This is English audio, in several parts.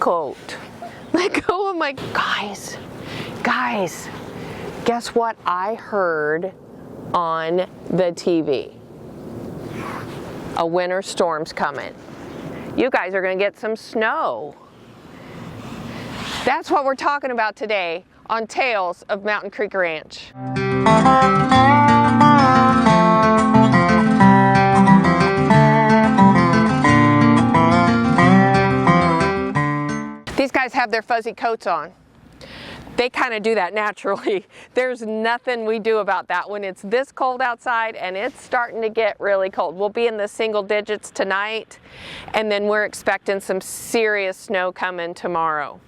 coat. Let go of my, guys, guess what I heard on the TV? A winter storm's coming. You guys are gonna get some snow. That's what we're talking about today on Tales of Mountain Creek Ranch. These guys have their fuzzy coats on. They kind of do that naturally. There's nothing we do about that when it's this cold outside and it's starting to get really cold. We'll be in the single digits tonight, and then we're expecting some serious snow coming tomorrow.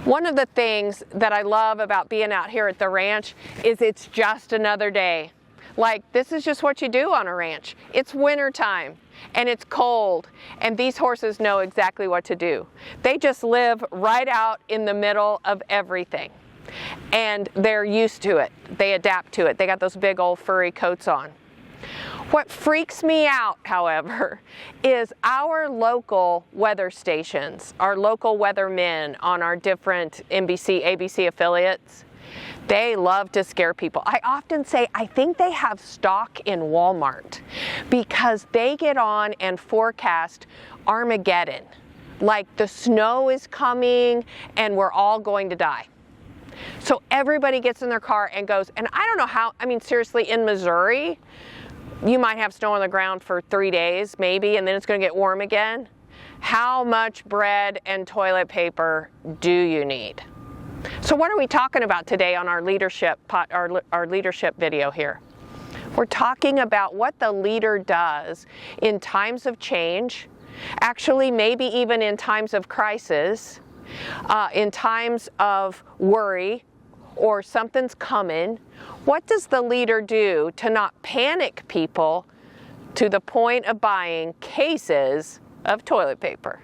One of the things that I love about being out here at the ranch is it's just another day. Like, this is just what you do on a ranch. It's winter time and it's cold, and these horses know exactly what to do. They just live right out in the middle of everything, and they're used to it. They adapt to it. They got those big old furry coats on. What freaks me out, however, is our local weather stations, our local weathermen on our different NBC, ABC affiliates. They love to scare people. I often say I think they have stock in Walmart because they get on and forecast Armageddon. Like the snow is coming and we're all going to die. So everybody gets in their car and goes, and I don't know how, I mean, seriously, in Missouri, you might have snow on the ground for 3 days maybe, and then it's going to get warm again. How much bread and toilet paper do you need? So what are we talking about today on our leadership video here? We're talking about what the leader does in times of change, actually maybe even in times of crisis, in times of worry, or something's coming. What does the leader do to not panic people to the point of buying cases of toilet paper?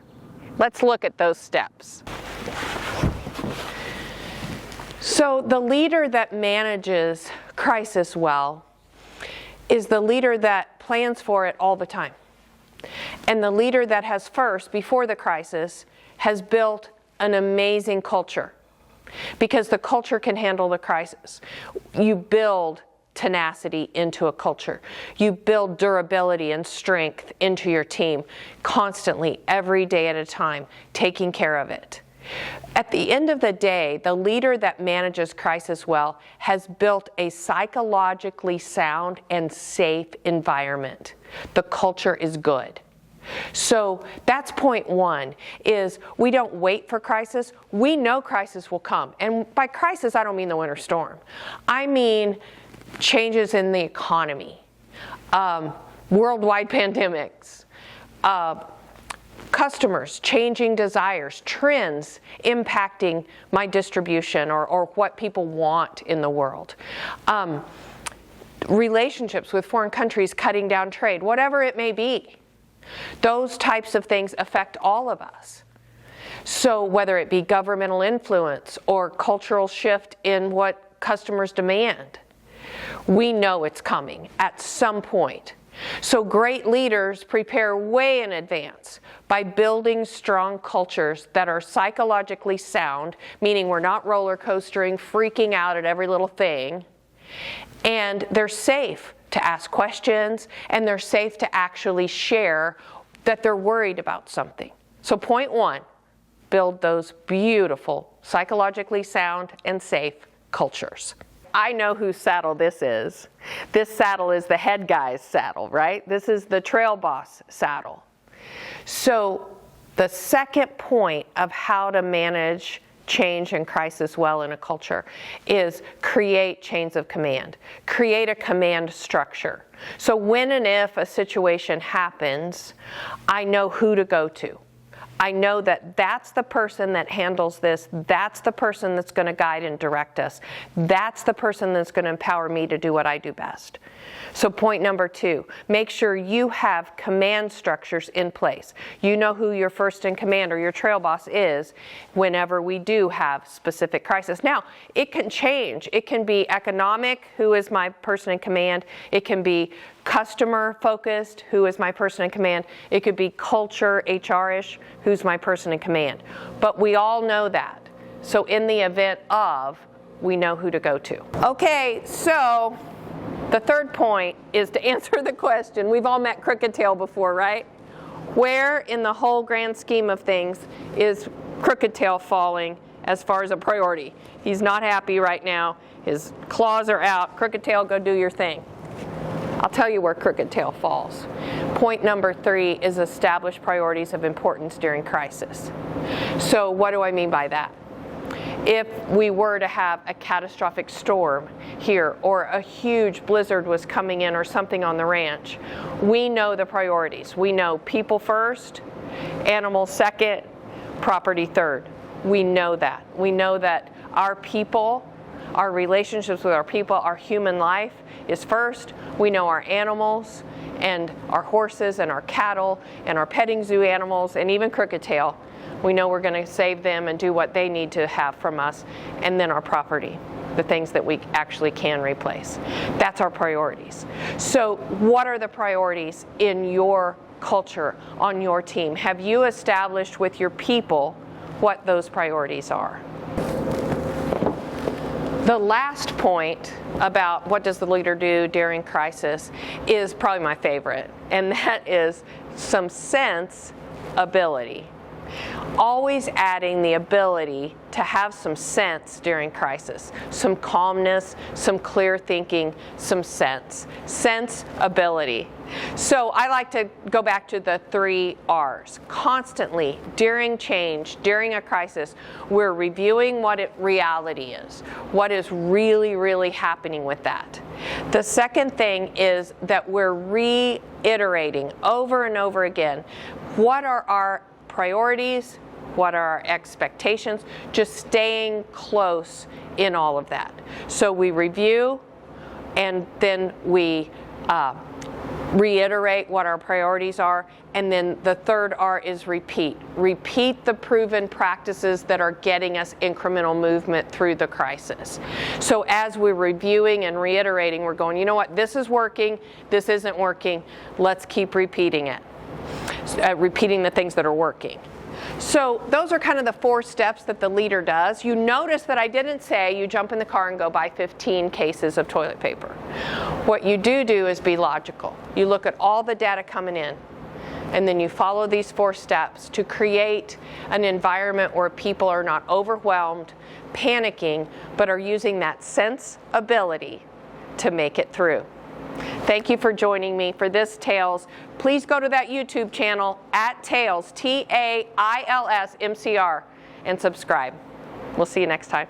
Let's look at those steps. So the leader that manages crisis well is the leader that plans for it all the time. And the leader that has first, before the crisis, has built an amazing culture. Because the culture can handle the crisis. You build tenacity into a culture. You build durability and strength into your team constantly, every day at a time, taking care of it. At the end of the day, the leader that manages crisis well has built a psychologically sound and safe environment. The culture is good. So that's point one, is we don't wait for crisis. We know crisis will come. And by crisis, I don't mean the winter storm. I mean changes in the economy, worldwide pandemics, customers changing desires, trends impacting my distribution or what people want in the world. Relationships with foreign countries cutting down trade, whatever it may be. Those types of things affect all of us. So whether it be governmental influence or cultural shift in what customers demand, we know it's coming at some point. So great leaders prepare way in advance by building strong cultures that are psychologically sound, meaning we're not roller coastering, freaking out at every little thing, and they're safe to ask questions, and they're safe to actually share that they're worried about something. So point one, build those beautiful, psychologically sound and safe cultures. I know whose saddle this is. This saddle is the head guy's saddle, right? This is the trail boss saddle. So the second point of how to manage change and crisis well in a culture is create chains of command. Create a command structure. So when and if a situation happens, I know who to go to. I know that that's the person that handles this. That's the person that's going to guide and direct us. That's the person that's going to empower me to do what I do best. So point number two, make sure you have command structures in place. You know who your first in command or your trail boss is whenever we do have specific crisis. Now, it can change. It can be economic, who is my person in command. It can be customer focused, who is my person in command. It could be culture, HR-ish, who's my person in command. But we all know that. So in the event of, we know who to go to. Okay, so the third point is to answer the question. We've all met Crooked Tail before, right? Where in the whole grand scheme of things is Crooked Tail falling as far as a priority? He's not happy right now. His claws are out. Crooked Tail, go do your thing. I'll tell you where Crooked Tail falls. Point number 3 is establish priorities of importance during crisis. So what do I mean by that? If we were to have a catastrophic storm here, or a huge blizzard was coming in or something on the ranch, we know the priorities. We know people first, animals second, property third. We know that. We know that our people, our relationships with our people, our human life is first. We know our animals and our horses and our cattle and our petting zoo animals and even Crooked Tail. We know we're going to save them and do what they need to have from us. And then our property, the things that we actually can replace. That's our priorities. So what are the priorities in your culture, on your team? Have you established with your people what those priorities are? The last point about what does the leader do during crisis is probably my favorite, and that is some sense ability. Always adding the ability to have some sense during crisis, some calmness, some clear thinking, some sense ability. So I like to go back to the 3 R's. Constantly, during change, during a crisis, we're reviewing what reality is, what is really, really happening with that. The second thing is that we're reiterating over and over again, what are our priorities, what are our expectations, just staying close in all of that. So we review, and then we reiterate what our priorities are, and then the third R is repeat. Repeat the proven practices that are getting us incremental movement through the crisis. So as we're reviewing and reiterating, we're going, you know what, this is working, this isn't working, let's keep repeating it. Repeating the things that are working. So those are kind of the 4 steps that the leader does. You notice that I didn't say you jump in the car and go buy 15 cases of toilet paper. What you do is be logical. You look at all the data coming in, and then you follow these 4 steps to create an environment where people are not overwhelmed, panicking, but are using that sense ability to make it through. Thank you for joining me for this Tails. Please go to that YouTube channel at Tails, TAILS MCR, and subscribe. We'll see you next time.